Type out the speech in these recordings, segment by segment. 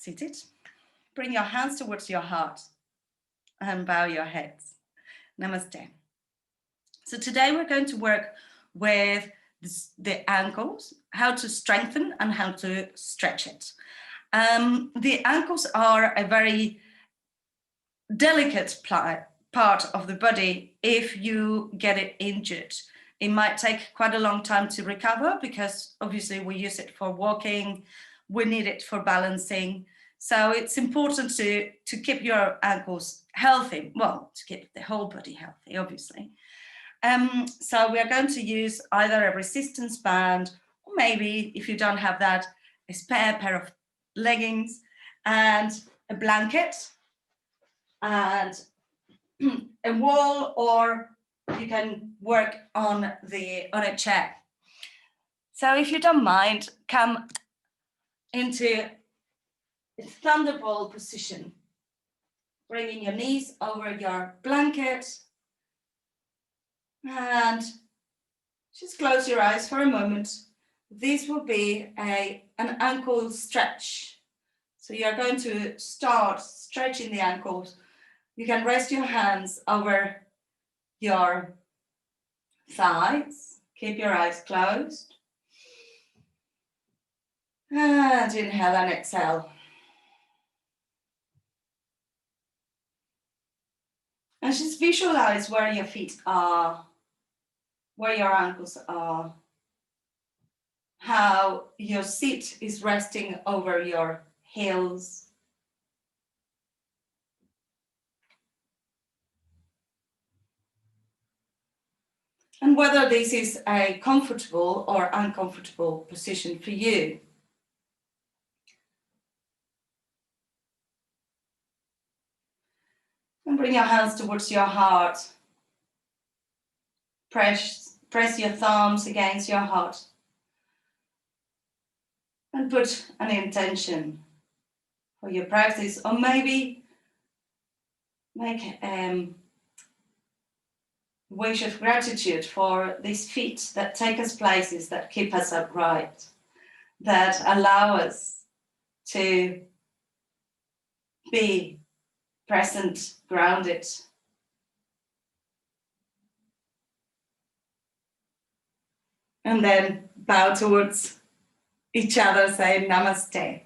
seated. Bring your hands towards your heart and bow your heads. Namaste. So today we're going to work with the ankles, how to strengthen and how to stretch it. The ankles are a very delicate part of the body. If you get it injured, it might take quite a long time to recover because obviously we use it for walking, we need it for balancing. So it's important to keep your ankles healthy, well, to keep the whole body healthy, obviously. So we are going to use either a resistance band, or maybe if you don't have that, a spare pair of leggings and a blanket and a wall, or you can work on a chair. So if you don't mind, come into a thunderbolt position, bringing your knees over your blanket and just close your eyes for a moment. This will be an ankle stretch. So you're going to start stretching the ankles. You can rest your hands over your thighs. Keep your eyes closed. And inhale and exhale. And just visualize where your feet are, where your ankles are, how your seat is resting over your heels. And whether this is a comfortable or uncomfortable position for you. And bring your hands towards your heart. Press your thumbs against your heart. And put an intention for your practice, or maybe make wish of gratitude for these feet that take us places, that keep us upright, that allow us to be present, grounded. And then bow towards each other, saying namaste.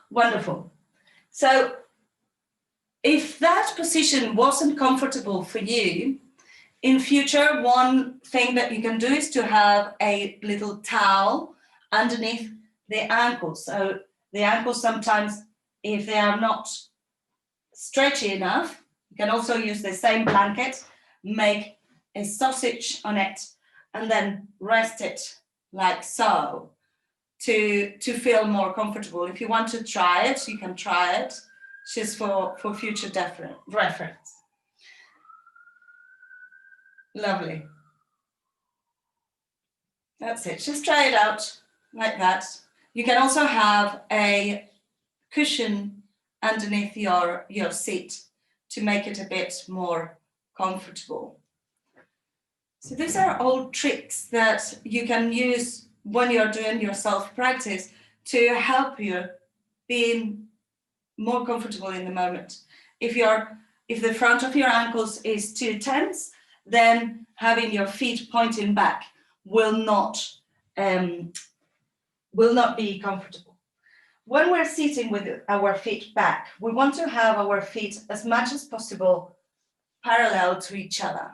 Wonderful. So if that position wasn't comfortable for you, in future, one thing that you can do is to have a little towel underneath the ankles. So the ankles sometimes, if they are not stretchy enough, you can also use the same blanket, make a sausage on it, and then rest it like so to feel more comfortable. If you want to try it, you can try it, just for future reference. Lovely. That's it. Just try it out like that. You can also have a cushion underneath your seat to make it a bit more comfortable. So these are all tricks that you can use when you're doing your self-practice to help you being more comfortable in the moment. If the front of your ankles is too tense, then having your feet pointing back will not be comfortable. When we're sitting with our feet back, we want to have our feet as much as possible parallel to each other.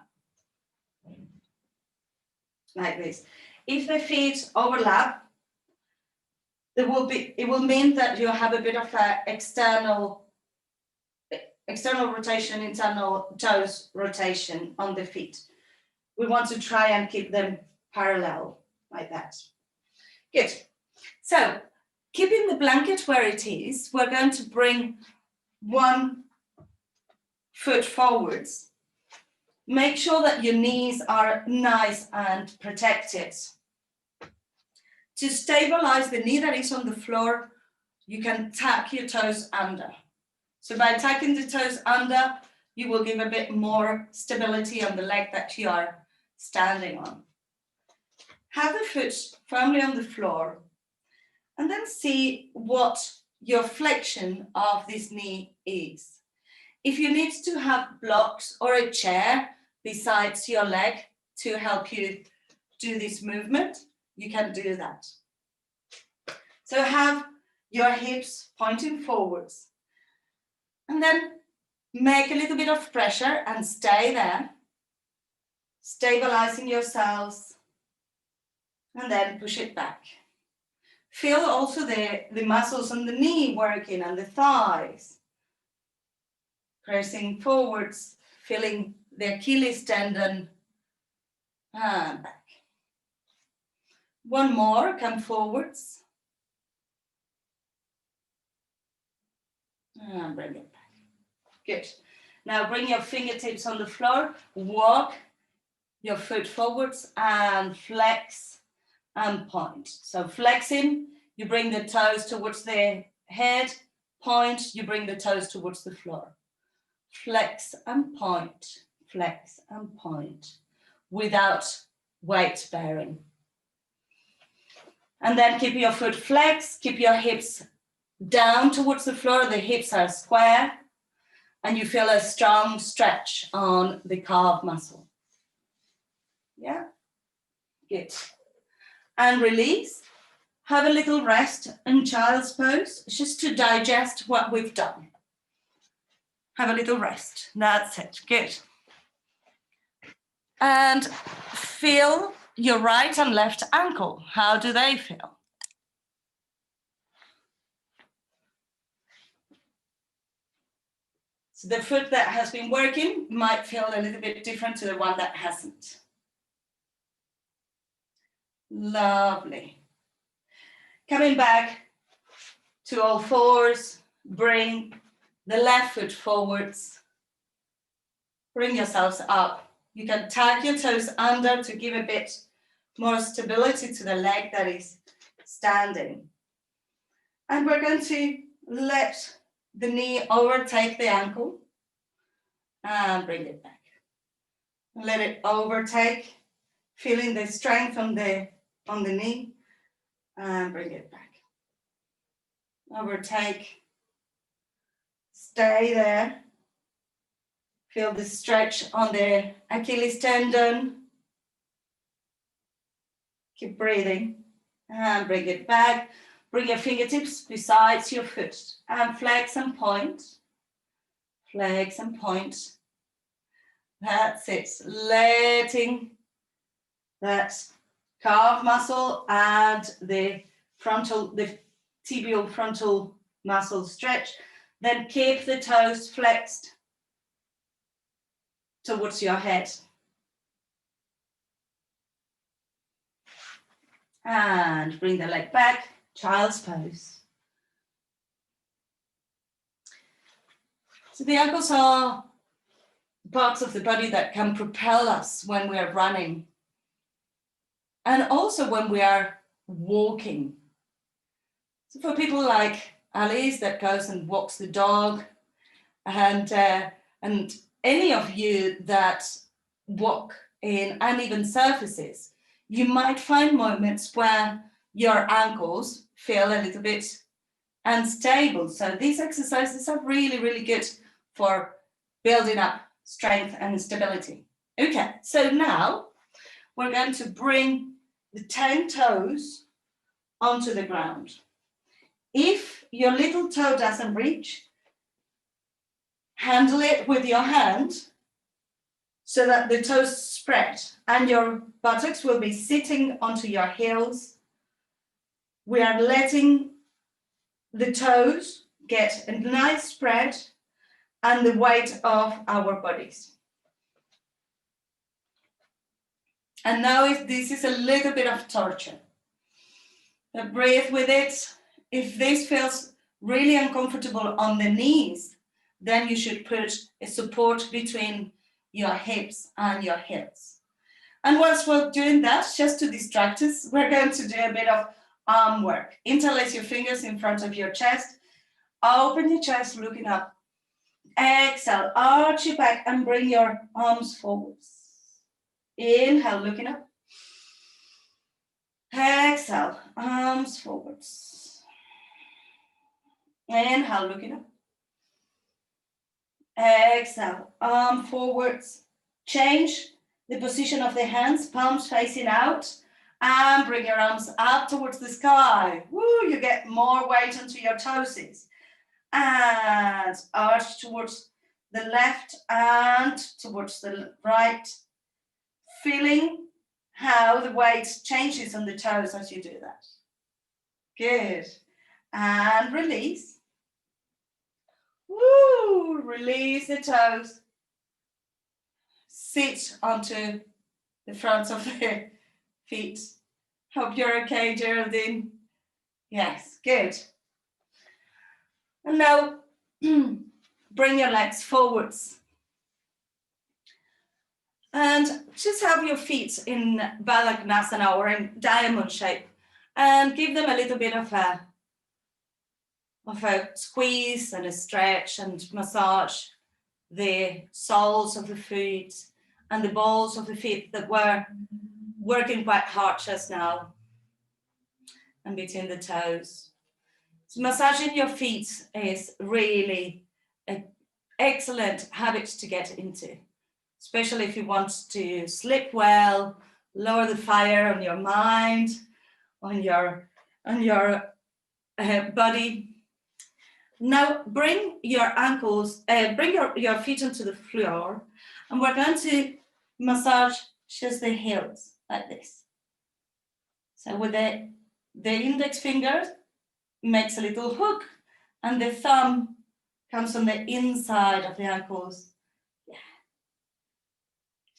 Like this. If the feet overlap, it will mean that you have a bit of an external rotation, internal toes rotation on the feet. We want to try and keep them parallel like that. Good. So keeping the blanket where it is, we're going to bring one foot forwards. Make sure that your knees are nice and protected. To stabilize the knee that is on the floor, you can tuck your toes under. So by tucking the toes under, you will give a bit more stability on the leg that you are standing on. Have the foot firmly on the floor, and then see what your flexion of this knee is. If you need to have blocks or a chair besides your leg to help you do this movement, you can do that. So have your hips pointing forwards. And then make a little bit of pressure and stay there, stabilizing yourselves, and then push it back. Feel also the muscles on the knee working and the thighs. Pressing forwards, feeling the Achilles tendon, and back. One more, come forwards. And bring it back. Good. Now bring your fingertips on the floor, walk your foot forwards and flex and point. So flexing, you bring the toes towards the head, point, you bring the toes towards the floor. Flex and point, without weight bearing. And then keep your foot flexed, keep your hips down towards the floor, the hips are square, and you feel a strong stretch on the calf muscle. Yeah, good. And release, have a little rest in child's pose, just to digest what we've done. Have a little rest, that's it, good. And feel your right and left ankle, how do they feel? So the foot that has been working might feel a little bit different to the one that hasn't. Lovely. Coming back to all fours, bring the left foot forwards. Bring yourselves up. You can tag your toes under to give a bit more stability to the leg that is standing. And we're going to let the knee overtake the ankle and bring it back. Let it overtake, feeling the strength on the knee and bring it back. Overtake, stay there. Feel the stretch on the Achilles tendon. Keep breathing and bring it back. Bring your fingertips beside your foot and flex and point. Flex and point. That's it. Letting that calf muscle and the tibial frontal muscle stretch. Then keep the toes flexed towards your head. And bring the leg back, child's pose. So the ankles are parts of the body that can propel us when we are running and also when we are walking. So for people like Alice that goes and walks the dog, and any of you that walk in uneven surfaces, you might find moments where your ankles feel a little bit unstable. So these exercises are really, really good for building up strength and stability. Okay, so now we're going to bring the 10 toes onto the ground. If your little toe doesn't reach, handle it with your hand so that the toes spread and your buttocks will be sitting onto your heels. We are letting the toes get a nice spread and the weight of our bodies. And now this is a little bit of torture. Breathe with it. If this feels really uncomfortable on the knees, then you should put a support between your hips and your heels. And whilst we're doing that, just to distract us, we're going to do a bit of arm work. Interlace your fingers in front of your chest. Open your chest, looking up. Exhale, arch your back and bring your arms forwards. Inhale, looking up. Exhale, arms forwards. Inhale, looking up. Exhale, arm forwards. Change the position of the hands, palms facing out, and bring your arms up towards the sky. Woo, you get more weight onto your toesies. And arch towards the left and towards the right, feeling how the weight changes on the toes as you do that. Good. And release. Woo, release the toes. Sit onto the fronts of the feet. Hope you're okay, Geraldine. Yes, good. And now bring your legs forwards. And just have your feet in Baddha or in diamond shape, and give them a little bit of a squeeze and a stretch and massage the soles of the feet and the balls of the feet that were working quite hard just now, and between the toes. So massaging your feet is really an excellent habit to get into, especially if you want to sleep well, lower the fire on your mind, on your body. Now bring your ankles, bring your feet onto the floor, and we're going to massage just the heels like this. So with the index finger makes a little hook, and the thumb comes on the inside of the ankles. Yeah.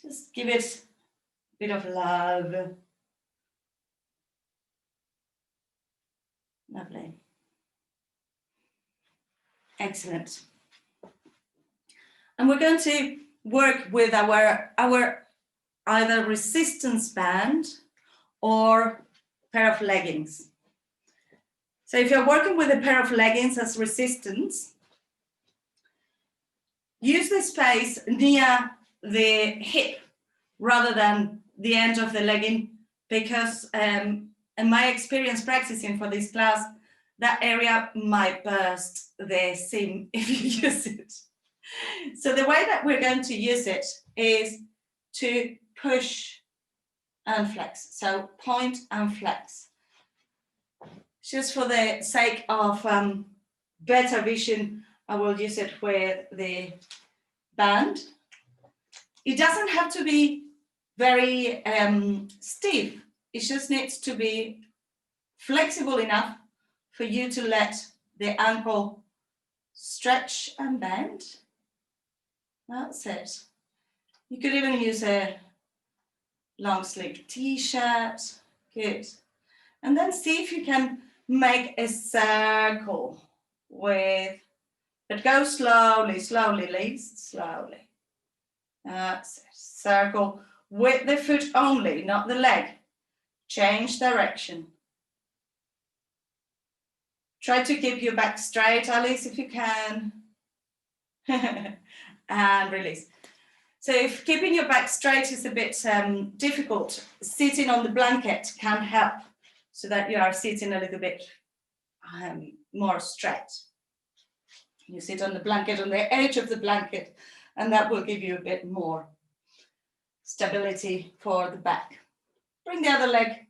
Just give it a bit of love. Lovely. Excellent. And we're going to work with our either resistance band or pair of leggings. So if you're working with a pair of leggings as resistance, use the space near the hip rather than the end of the legging, because in my experience practicing for this class, that area might burst the seam if you use it. So the way that we're going to use it is to push and flex. So point and flex. Just for the sake of better vision, I will use it with the band. It doesn't have to be very stiff. It just needs to be flexible enough for you to let the ankle stretch and bend. That's it. You could even use a long sleeve t-shirt. Good. And then see if you can make a circle with, but go slowly, slowly, Lise, slowly. That's it. Circle with the foot only, not the leg. Change direction. Try to keep your back straight, Alice, if you can. And release. So if keeping your back straight is a bit difficult, sitting on the blanket can help, so that you are sitting a little bit more straight. You sit on the blanket, on the edge of the blanket, and that will give you a bit more stability for the back. Bring the other leg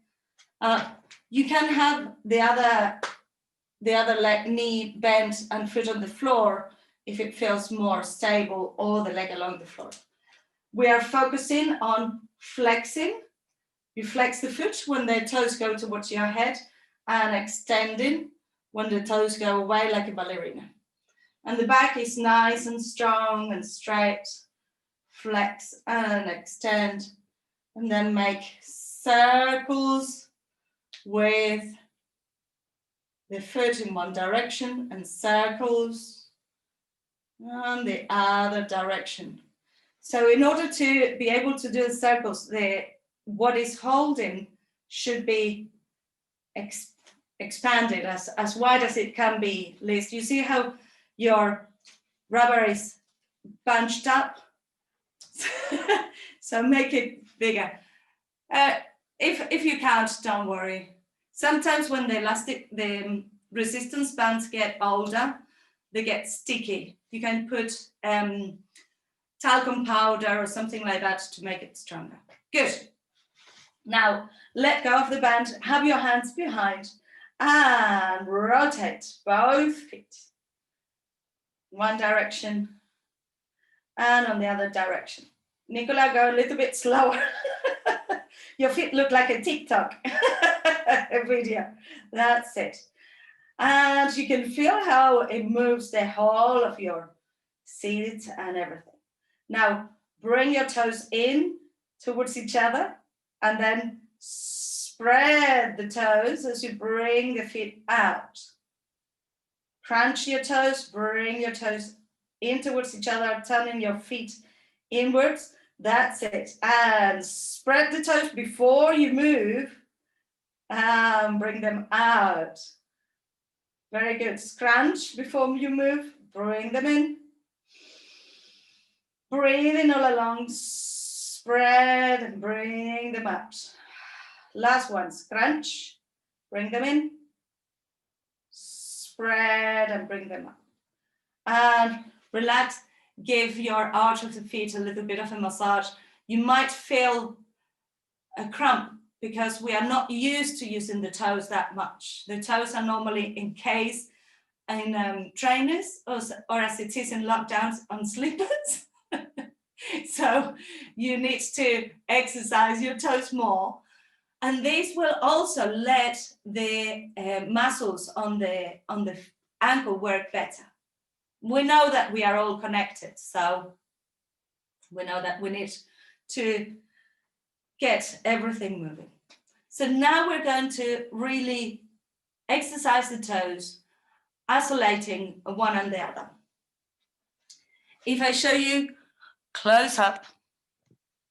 up. You can have the other leg, knee bent and foot on the floor if it feels more stable, or the leg along the floor. We are focusing on flexing. You flex the foot when the toes go towards your head, and extending when the toes go away like a ballerina. And the back is nice and strong and straight. Flex and extend, and then make circles with the foot in one direction and circles in the other direction. So in order to be able to do the circles, what is holding should be expanded as wide as it can be, Liz. You see how your rubber is bunched up? So make it bigger. If you can't, don't worry. Sometimes when the resistance bands get older, they get sticky. You can put talcum powder or something like that to make it stronger. Good. Now, let go of the band, have your hands behind, and rotate both feet. One direction, and on the other direction. Nicola, go a little bit slower. Your feet look like a TikTok video. That's it. And you can feel how it moves the whole of your seat and everything. Now, bring your toes in towards each other and then spread the toes as you bring the feet out. Crunch your toes, bring your toes in towards each other, turning your feet inwards. That's it. And spread the toes before you move and bring them out. Very good. Scrunch before you move, bring them in. Breathe in all along, spread and bring them out. Last one, scrunch, bring them in, spread and bring them up. And relax, give your arch of the feet a little bit of a massage. You might feel a cramp because we are not used to using the toes that much. The toes are normally encased in trainers or as it is in lockdowns on slippers. So you need to exercise your toes more. And this will also let the muscles on the ankle work better. We know that we are all connected, so we know that we need to get everything moving. So now we're going to really exercise the toes, isolating one and the other. If I show you close up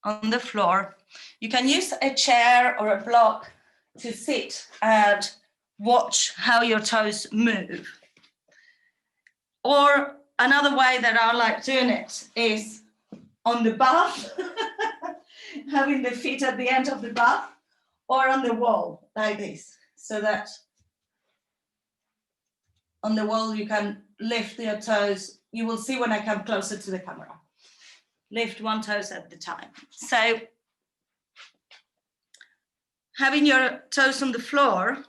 on the floor, you can use a chair or a block to sit and watch how your toes move. Or another way that I like doing it is on the bath, having the feet at the end of the bath, or on the wall like this, so that on the wall you can lift your toes. You will see when I come closer to the camera. Lift one toes at the time. So having your toes on the floor,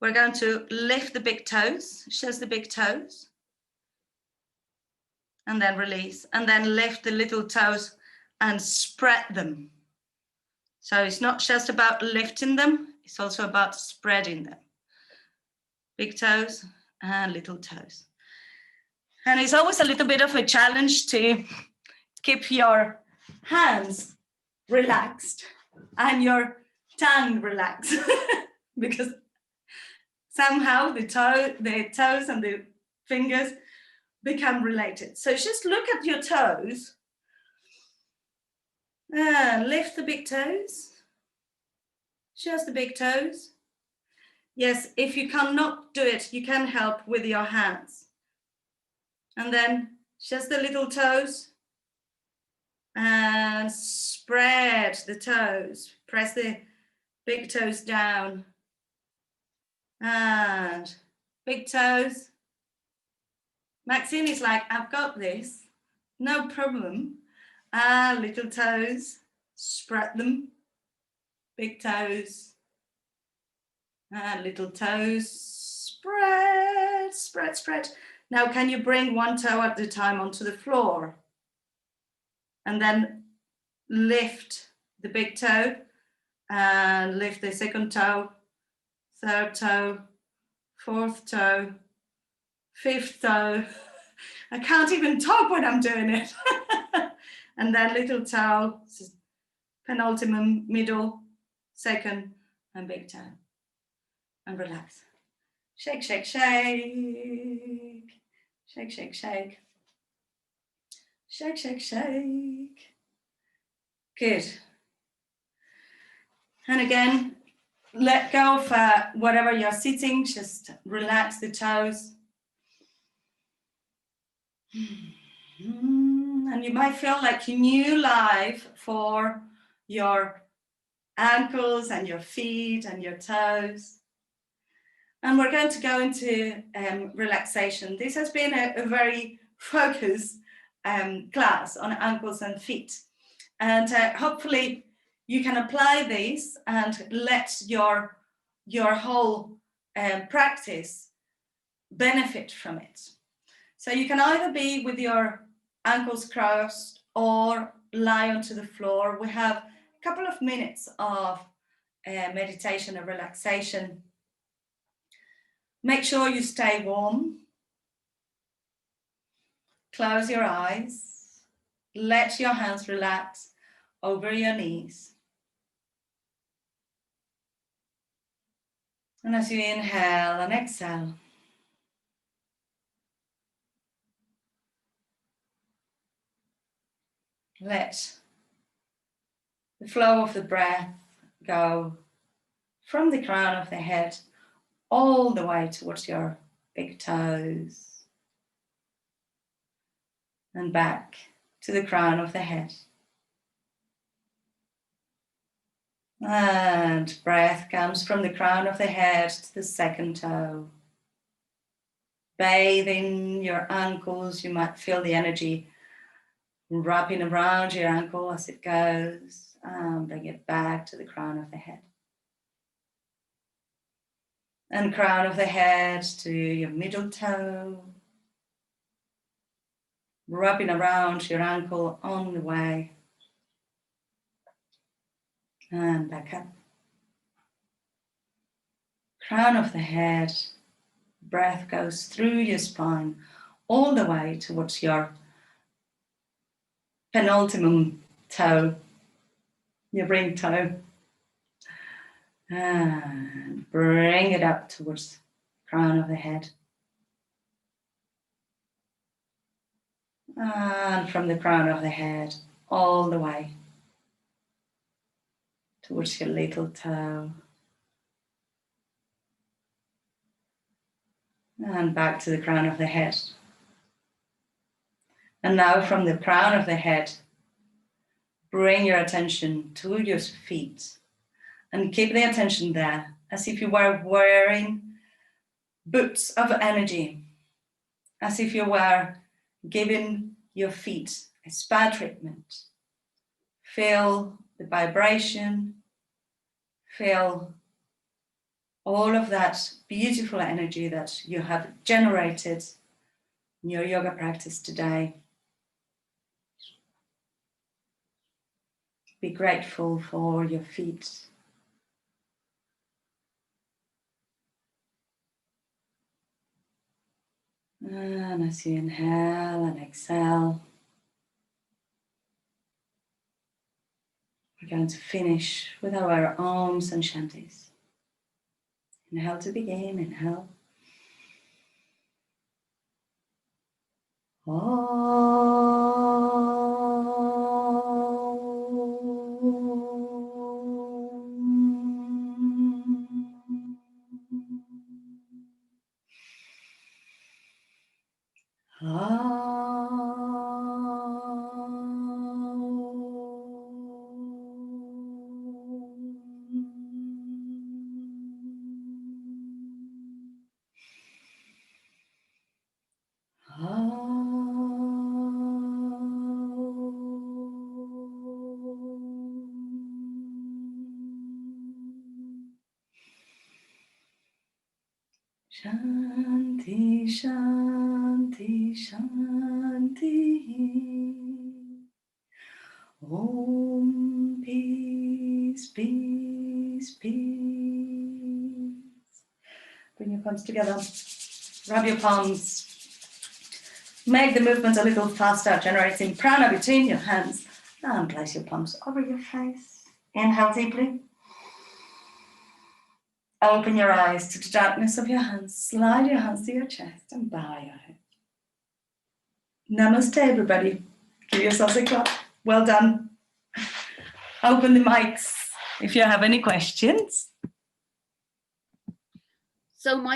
we're going to lift the big toes, just the big toes, and then release, and then lift the little toes and spread them. So it's not just about lifting them, it's also about spreading them. Big toes and little toes. And it's always a little bit of a challenge to keep your hands relaxed and your tongue relaxed because somehow the toes and the fingers become related. So just look at your toes and lift the big toes, just the big toes. Yes, if you cannot do it, you can help with your hands. And then just the little toes and spread the toes. Press the big toes down and big toes. Maxine is like, I've got this, no problem. Little toes, spread them. Big toes. Little toes, spread, spread, spread. Now, can you bring one toe at a time onto the floor? And then lift the big toe and lift the second toe, third toe, fourth toe, fifth toe. I can't even talk when I'm doing it. And then little toe, penultimate, middle, second, and big toe. And relax. Shake, shake, shake. Shake, shake, shake. Shake, shake, shake. Good. And again, let go of whatever you're sitting. Just relax the toes. And you might feel like new life for your ankles and your feet and your toes. And we're going to go into relaxation. This has been a very focused class on ankles and feet. And hopefully you can apply these and let your whole practice benefit from it. So you can either be with your ankles crossed or lie onto the floor. We have a couple of minutes of meditation and relaxation. Make sure you stay warm. Close your eyes. Let your hands relax over your knees. And as you inhale and exhale, let the flow of the breath go from the crown of the head all the way towards your big toes and back to the crown of the head. And breath comes from the crown of the head to the second toe. Bathing your ankles, you might feel the energy wrapping around your ankle as it goes, and bring it back to the crown of the head. And crown of the head to your middle toe, wrapping around your ankle on the way, and back up. Crown of the head, breath goes through your spine all the way towards your penultimate toe, your ring toe, and bring it up towards the crown of the head. And from the crown of the head all the way towards your little toe. And back to the crown of the head. And now from the crown of the head, bring your attention to your feet and keep the attention there as if you were wearing boots of energy, as if you were giving your feet a spa treatment. Feel the vibration, feel all of that beautiful energy that you have generated in your yoga practice today. Be grateful for your feet. And as you inhale and exhale, we're going to finish with our Oms and Shantis. Inhale to begin, inhale. Shanti, Shanti, Shanti. Om, peace, peace, peace. Bring your palms together. Rub your palms. Make the movement a little faster, generating prana between your hands. And place your palms over your face. Inhale deeply. Open your eyes to the darkness of your hands. Slide your hands to your chest and bow your head. Namaste, everybody. Give yourselves a clap. Well done. Open the mics if you have any questions. So my